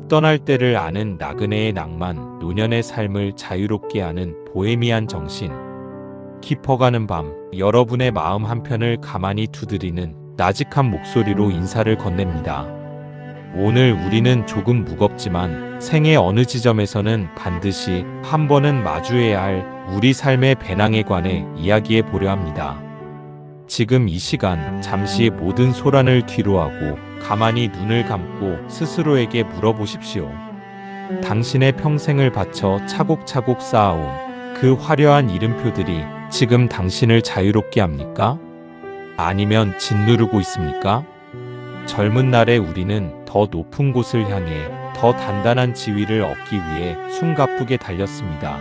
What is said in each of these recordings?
떠날 때를 아는 나그네의 낭만, 노년의 삶을 자유롭게 하는 보헤미안 정신. 깊어가는 밤, 여러분의 마음 한편을 가만히 두드리는 나직한 목소리로 인사를 건넵니다. 오늘 우리는 조금 무겁지만 생의 어느 지점에서는 반드시 한 번은 마주해야 할 우리 삶의 배낭에 관해 이야기해 보려 합니다. 지금 이 시간 잠시 모든 소란을 뒤로하고 가만히 눈을 감고 스스로에게 물어보십시오. 당신의 평생을 바쳐 차곡차곡 쌓아온 그 화려한 이름표들이 지금 당신을 자유롭게 합니까? 아니면 짓누르고 있습니까? 젊은 날의 우리는 더 높은 곳을 향해 더 단단한 지위를 얻기 위해 숨가쁘게 달렸습니다.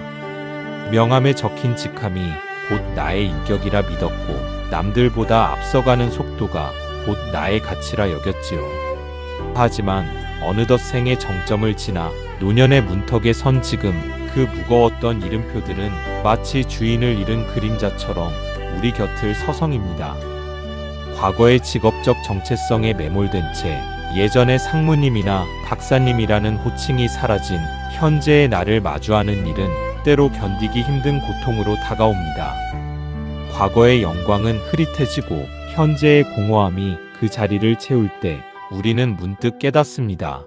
명함에 적힌 직함이 곧 나의 인격이라 믿었고 남들보다 앞서가는 속도가 곧 나의 가치라 여겼지요. 하지만 어느덧 생의 정점을 지나 노년의 문턱에 선 지금 그 무거웠던 이름표들은 마치 주인을 잃은 그림자처럼 우리 곁을 서성입니다. 과거의 직업적 정체성에 매몰된 채 예전의 상무님이나 박사님이라는 호칭이 사라진 현재의 나를 마주하는 일은 때로 견디기 힘든 고통으로 다가옵니다. 과거의 영광은 흐릿해지고 현재의 공허함이 그 자리를 채울 때 우리는 문득 깨닫습니다.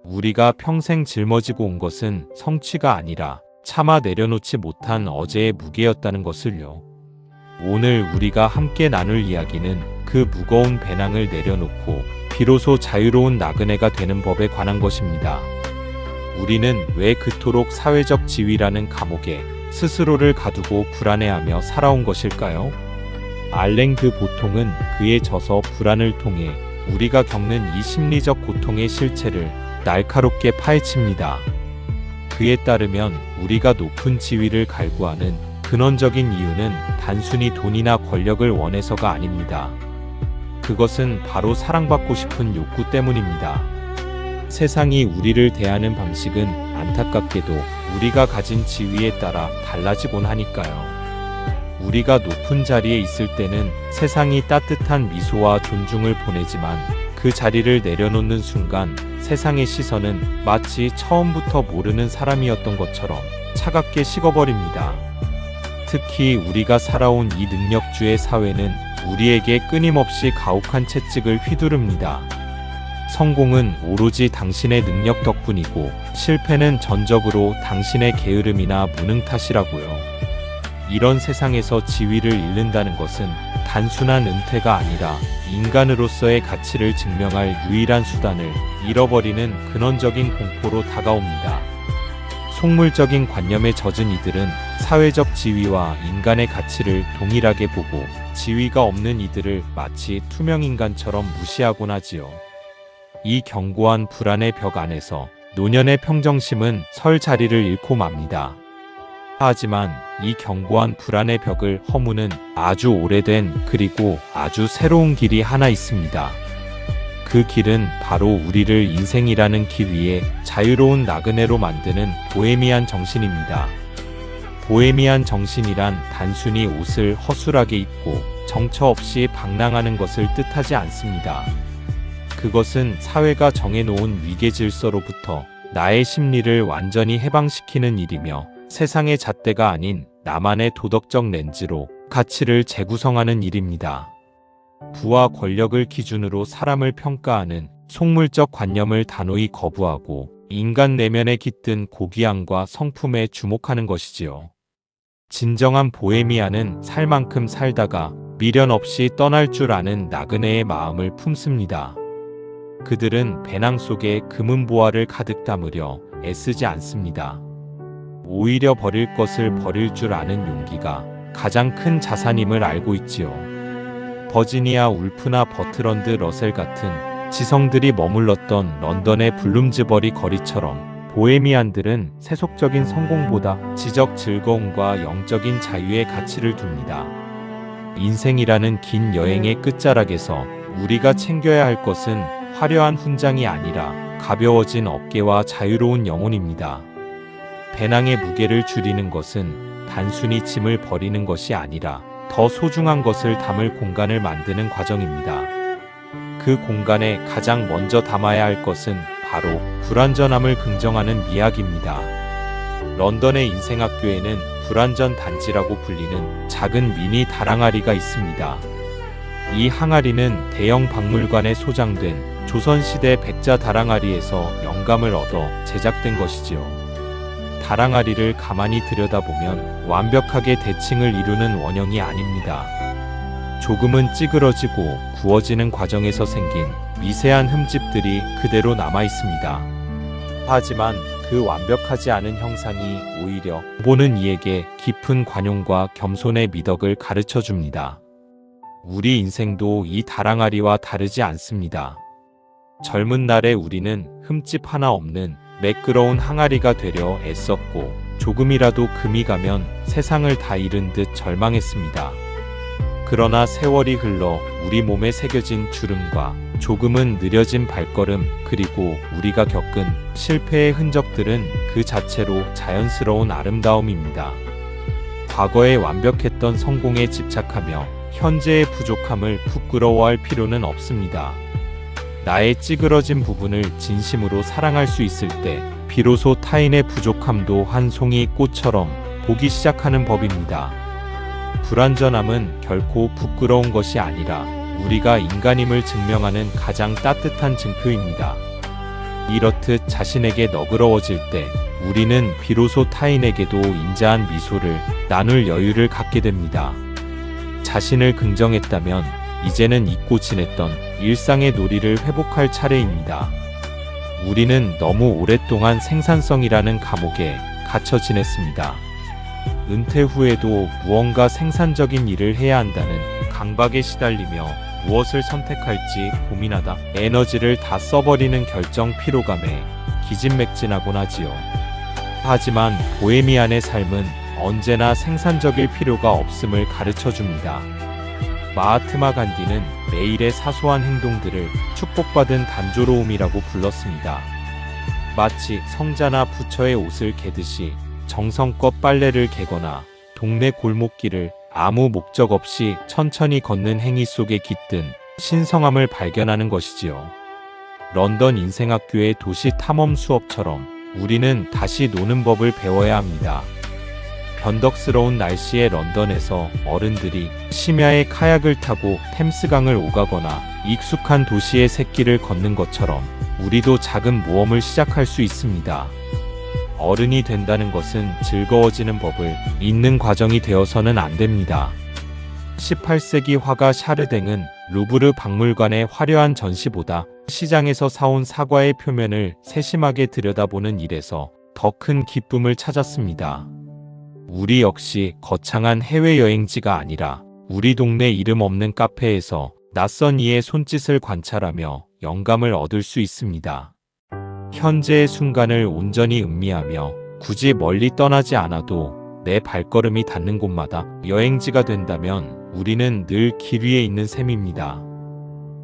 우리가 평생 짊어지고 온 것은 성취가 아니라 차마 내려놓지 못한 어제의 무게였다는 것을요. 오늘 우리가 함께 나눌 이야기는 그 무거운 배낭을 내려놓고 비로소 자유로운 나그네가 되는 법에 관한 것입니다. 우리는 왜 그토록 사회적 지위라는 감옥에 스스로를 가두고 불안해하며 살아온 것일까요? 알랭 드 보통은 그의 저서 불안을 통해 우리가 겪는 이 심리적 고통의 실체를 날카롭게 파헤칩니다. 그에 따르면 우리가 높은 지위를 갈구하는 근원적인 이유는 단순히 돈이나 권력을 원해서가 아닙니다. 그것은 바로 사랑받고 싶은 욕구 때문입니다. 세상이 우리를 대하는 방식은 안타깝게도 우리가 가진 지위에 따라 달라지곤 하니까요. 우리가 높은 자리에 있을 때는 세상이 따뜻한 미소와 존중을 보내지만 그 자리를 내려놓는 순간 세상의 시선은 마치 처음부터 모르는 사람이었던 것처럼 차갑게 식어버립니다. 특히 우리가 살아온 이 능력주의 사회는 우리에게 끊임없이 가혹한 채찍을 휘두릅니다. 성공은 오로지 당신의 능력 덕분이고 실패는 전적으로 당신의 게으름이나 무능 탓이라고요. 이런 세상에서 지위를 잃는다는 것은 단순한 은퇴가 아니라 인간으로서의 가치를 증명할 유일한 수단을 잃어버리는 근원적인 공포로 다가옵니다. 속물적인 관념에 젖은 이들은 사회적 지위와 인간의 가치를 동일하게 보고 지위가 없는 이들을 마치 투명인간처럼 무시하곤 하지요. 이 견고한 불안의 벽 안에서 노년의 평정심은 설 자리를 잃고 맙니다. 하지만 이 견고한 불안의 벽을 허무는 아주 오래된 그리고 아주 새로운 길이 하나 있습니다. 그 길은 바로 우리를 인생이라는 길 위에 자유로운 나그네로 만드는 보헤미안 정신입니다. 보헤미안 정신이란 단순히 옷을 허술하게 입고 정처 없이 방랑하는 것을 뜻하지 않습니다. 그것은 사회가 정해놓은 위계 질서로부터 나의 심리를 완전히 해방시키는 일이며 세상의 잣대가 아닌 나만의 도덕적 렌즈로 가치를 재구성하는 일입니다. 부와 권력을 기준으로 사람을 평가하는 속물적 관념을 단호히 거부하고 인간 내면에 깃든 고귀함과 성품에 주목하는 것이지요. 진정한 보헤미안은 살 만큼 살다가 미련 없이 떠날 줄 아는 나그네의 마음을 품습니다. 그들은 배낭 속에 금은보화를 가득 담으려 애쓰지 않습니다. 오히려 버릴 것을 버릴 줄 아는 용기가 가장 큰 자산임을 알고 있지요. 버지니아 울프나 버트런드 러셀 같은 지성들이 머물렀던 런던의 블룸즈버리 거리처럼 보헤미안들은 세속적인 성공보다 지적 즐거움과 영적인 자유의 가치를 둡니다. 인생이라는 긴 여행의 끝자락에서 우리가 챙겨야 할 것은 화려한 훈장이 아니라 가벼워진 어깨와 자유로운 영혼입니다. 배낭의 무게를 줄이는 것은 단순히 짐을 버리는 것이 아니라 더 소중한 것을 담을 공간을 만드는 과정입니다. 그 공간에 가장 먼저 담아야 할 것은 바로 불완전함을 긍정하는 미학입니다. 런던의 인생학교에는 불완전 단지라고 불리는 작은 미니 다랑아리가 있습니다. 이 항아리는 대형 박물관에 소장된 조선시대 백자 다랑아리에서 영감을 얻어 제작된 것이지요. 다랑아리를 가만히 들여다보면 완벽하게 대칭을 이루는 원형이 아닙니다. 조금은 찌그러지고 구워지는 과정에서 생긴 미세한 흠집들이 그대로 남아 있습니다. 하지만 그 완벽하지 않은 형상이 오히려 보는 이에게 깊은 관용과 겸손의 미덕을 가르쳐 줍니다. 우리 인생도 이 다랑아리와 다르지 않습니다. 젊은 날의 우리는 흠집 하나 없는 매끄러운 항아리가 되려 애썼고 조금이라도 금이 가면 세상을 다 잃은 듯 절망했습니다. 그러나 세월이 흘러 우리 몸에 새겨진 주름과 조금은 느려진 발걸음 그리고 우리가 겪은 실패의 흔적들은 그 자체로 자연스러운 아름다움입니다. 과거에 완벽했던 성공에 집착하며 현재의 부족함을 부끄러워할 필요는 없습니다. 나의 찌그러진 부분을 진심으로 사랑할 수 있을 때 비로소 타인의 부족함도 한 송이 꽃처럼 보기 시작하는 법입니다. 불완전함은 결코 부끄러운 것이 아니라 우리가 인간임을 증명하는 가장 따뜻한 증표입니다. 이렇듯 자신에게 너그러워질 때 우리는 비로소 타인에게도 인자한 미소를 나눌 여유를 갖게 됩니다. 자신을 긍정했다면 이제는 잊고 지냈던 일상의 놀이를 회복할 차례입니다. 우리는 너무 오랫동안 생산성이라는 감옥에 갇혀 지냈습니다. 은퇴 후에도 무언가 생산적인 일을 해야 한다는 강박에 시달리며 무엇을 선택할지 고민하다 에너지를 다 써버리는 결정 피로감에 기진맥진하곤 하지요. 하지만 보헤미안의 삶은 언제나 생산적일 필요가 없음을 가르쳐줍니다. 마하트마 간디는 매일의 사소한 행동들을 축복받은 단조로움이라고 불렀습니다. 마치 성자나 부처의 옷을 개듯이 정성껏 빨래를 개거나 동네 골목길을 아무 목적 없이 천천히 걷는 행위 속에 깃든 신성함을 발견하는 것이지요. 런던 인생학교의 도시 탐험 수업처럼 우리는 다시 노는 법을 배워야 합니다. 변덕스러운 날씨의 런던에서 어른들이 심야에 카약을 타고 템스강을 오가거나 익숙한 도시의 샛길을 걷는 것처럼 우리도 작은 모험을 시작할 수 있습니다. 어른이 된다는 것은 즐거워지는 법을 잊는 과정이 되어서는 안 됩니다. 18세기 화가 샤르댕은 루브르 박물관의 화려한 전시보다 시장에서 사온 사과의 표면을 세심하게 들여다보는 일에서 더 큰 기쁨을 찾았습니다. 우리 역시 거창한 해외여행지가 아니라 우리 동네 이름 없는 카페에서 낯선 이의 손짓을 관찰하며 영감을 얻을 수 있습니다. 현재의 순간을 온전히 음미하며 굳이 멀리 떠나지 않아도 내 발걸음이 닿는 곳마다 여행지가 된다면 우리는 늘 길 위에 있는 셈입니다.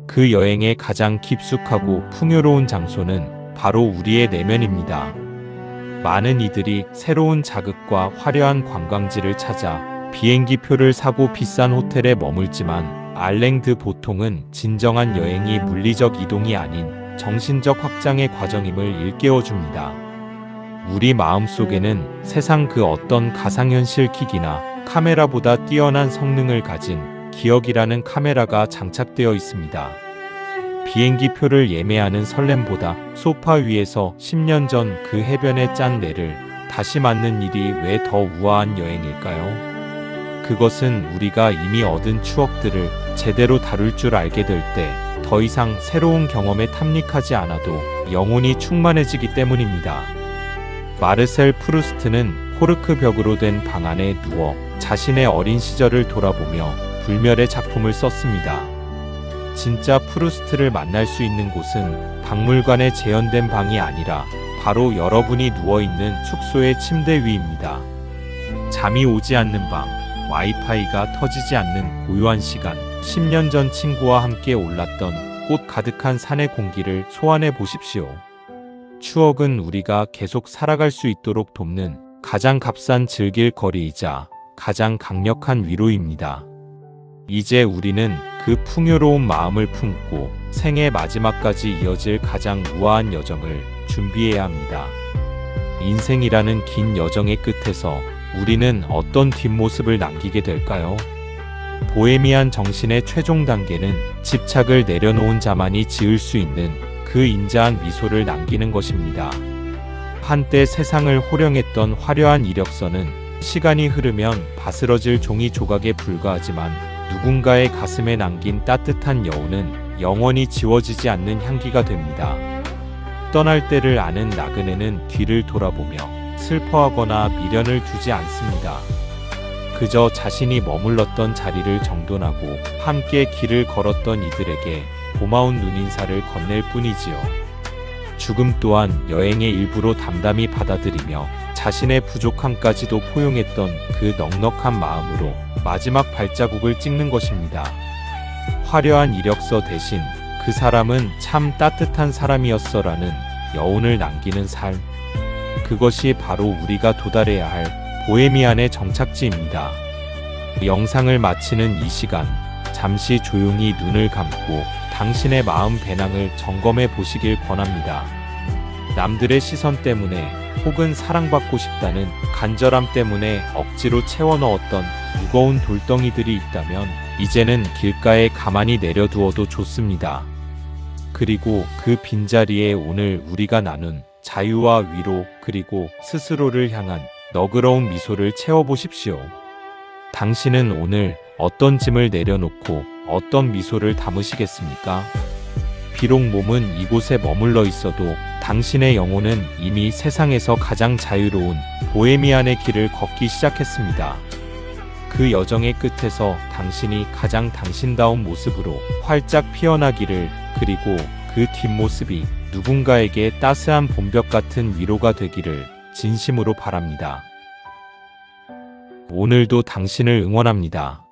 그 여행의 가장 깊숙하고 풍요로운 장소는 바로 우리의 내면입니다. 많은 이들이 새로운 자극과 화려한 관광지를 찾아 비행기 표를 사고 비싼 호텔에 머물지만 알랭드 보통은 진정한 여행이 물리적 이동이 아닌 정신적 확장의 과정임을 일깨워줍니다. 우리 마음속에는 세상 그 어떤 가상현실 기기나 카메라보다 뛰어난 성능을 가진 기억이라는 카메라가 장착되어 있습니다. 비행기 표를 예매하는 설렘보다 소파 위에서 10년 전 그 해변에 짠 내를 다시 맞는 일이 왜 더 우아한 여행일까요? 그것은 우리가 이미 얻은 추억들을 제대로 다룰 줄 알게 될 때 더 이상 새로운 경험에 탐닉하지 않아도 영혼이 충만해지기 때문입니다. 마르셀 프루스트는 코르크 벽으로 된 방 안에 누워 자신의 어린 시절을 돌아보며 불멸의 작품을 썼습니다. 진짜 프루스트를 만날 수 있는 곳은 박물관에 재현된 방이 아니라 바로 여러분이 누워있는 숙소의 침대 위입니다. 잠이 오지 않는 밤, 와이파이가 터지지 않는 고요한 시간, 10년 전 친구와 함께 올랐던 꽃 가득한 산의 공기를 소환해 보십시오. 추억은 우리가 계속 살아갈 수 있도록 돕는 가장 값싼 즐길 거리이자 가장 강력한 위로입니다. 이제 우리는 그 풍요로운 마음을 품고 생의 마지막까지 이어질 가장 우아한 여정을 준비해야 합니다. 인생이라는 긴 여정의 끝에서 우리는 어떤 뒷모습을 남기게 될까요? 보헤미안 정신의 최종 단계는 집착을 내려놓은 자만이 지을 수 있는 그 인자한 미소를 남기는 것입니다. 한때 세상을 호령했던 화려한 이력서는 시간이 흐르면 바스러질 종이 조각에 불과하지만 누군가의 가슴에 남긴 따뜻한 여운은 영원히 지워지지 않는 향기가 됩니다. 떠날 때를 아는 나그네는 뒤를 돌아보며 슬퍼하거나 미련을 두지 않습니다. 그저 자신이 머물렀던 자리를 정돈하고 함께 길을 걸었던 이들에게 고마운 눈인사를 건넬 뿐이지요. 죽음 또한 여행의 일부로 담담히 받아들이며 자신의 부족함까지도 포용했던 그 넉넉한 마음으로 마지막 발자국을 찍는 것입니다. 화려한 이력서 대신 그 사람은 참 따뜻한 사람이었어라는 여운을 남기는 삶. 그것이 바로 우리가 도달해야 할 보헤미안의 정착지입니다. 영상을 마치는 이 시간, 잠시 조용히 눈을 감고 당신의 마음 배낭을 점검해 보시길 권합니다. 남들의 시선 때문에 혹은 사랑받고 싶다는 간절함 때문에 억지로 채워 넣었던 무거운 돌덩이들이 있다면 이제는 길가에 가만히 내려두어도 좋습니다. 그리고 그 빈자리에 오늘 우리가 나눈 자유와 위로 그리고 스스로를 향한 너그러운 미소를 채워보십시오. 당신은 오늘 어떤 짐을 내려놓고 어떤 미소를 담으시겠습니까? 비록 몸은 이곳에 머물러 있어도 당신의 영혼은 이미 세상에서 가장 자유로운 보헤미안의 길을 걷기 시작했습니다. 그 여정의 끝에서 당신이 가장 당신다운 모습으로 활짝 피어나기를, 그리고 그 뒷모습이 누군가에게 따스한 봄볕 같은 위로가 되기를 진심으로 바랍니다. 오늘도 당신을 응원합니다.